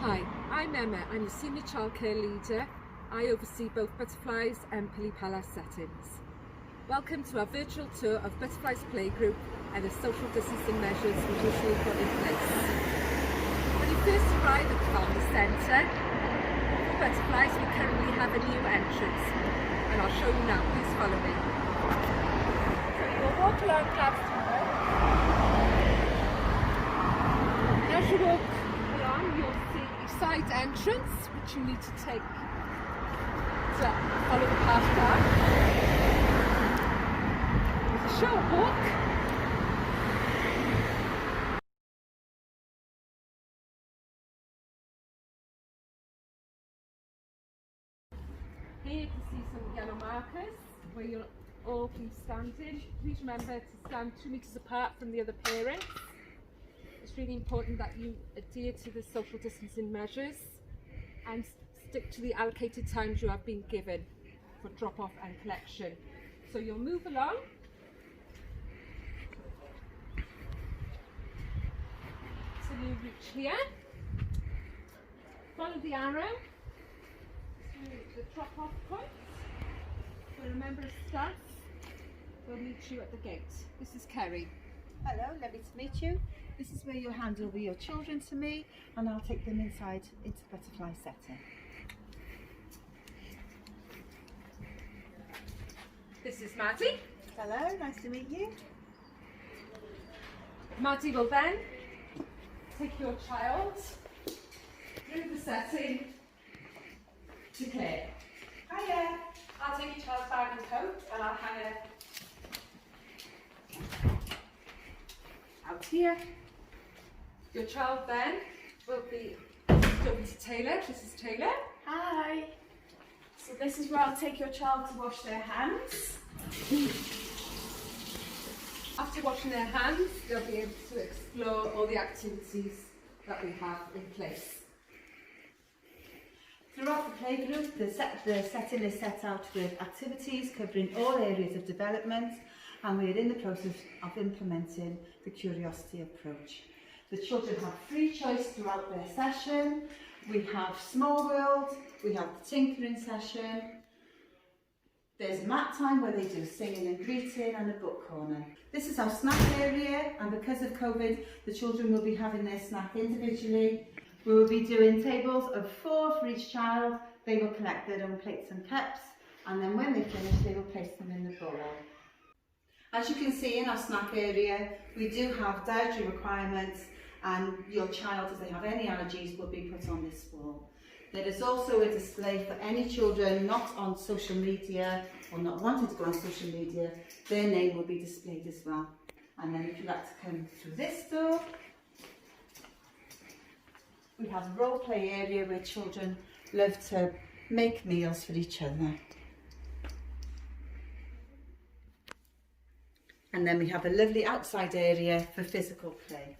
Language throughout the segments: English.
Hi, I'm Emma. I'm the Senior Childcare Leader. I oversee both Butterflies and Pili Palace settings. Welcome to our virtual tour of Butterflies Playgroup and the social distancing measures we recently put in place. When you first arrive at the Family Centre, for Butterflies we currently have a new entrance and I'll show you now. Please follow me. So you will walk along Gladstone Road. As you walk along, you'll see a side entrance which you need to take to follow the path down. It's a short walk. Here you can see some yellow markers where you'll all be standing. Please remember to stand 2 meters apart from the other parents. It's really important that you adhere to the social distancing measures and stick to the allocated times you have been given for drop-off and collection. So you'll move along. Till you reach here. Follow the arrow to the drop-off point. Where a member of staff will meet you at the gate. This is Kerry. Hello, lovely to meet you. This is where you'll hand over your children to me and I'll take them inside into the butterfly setting. This is Maddie. Hello, nice to meet you. Maddie will then take your child through the setting to Claire. Hiya, I'll take your child's bag and coat and I'll hang it Out here. Your child then will be over to Taylor. This is Taylor. Hi. So this is where I'll take your child to wash their hands. After washing their hands, they'll be able to explore all the activities that we have in place. Throughout the playgroup, the setting is set out with activities covering all areas of development, and we are in the process of implementing the curiosity approach. The children have free choice throughout their session. We have Small World, we have the tinkering session. There's mat time where they do singing and greeting and a book corner. This is our snack area, and because of COVID, the children will be having their snack individually. We will be doing tables of 4 for each child. They will collect their own plates and cups, and then when they finish, they will place them in the bowl. As you can see in our snack area, we do have dietary requirements, and your child, if they have any allergies, will be put on this wall. There is also a display for any children not on social media or not wanting to go on social media. Their name will be displayed as well. And then if you'd like to come through this door, we have a role play area where children love to make meals for each other. And then we have a lovely outside area for physical play.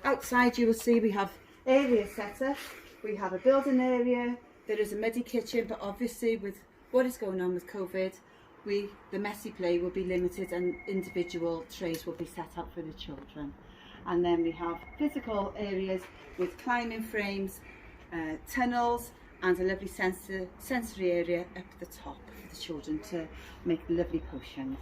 Outside you will see we have areas set up. We have a building area, there is a muddy kitchen, but obviously with what is going on with COVID, the messy play will be limited and individual trays will be set up for the children. And then we have physical areas with climbing frames, tunnels, and a lovely sensory area up the top for the children to make lovely potions.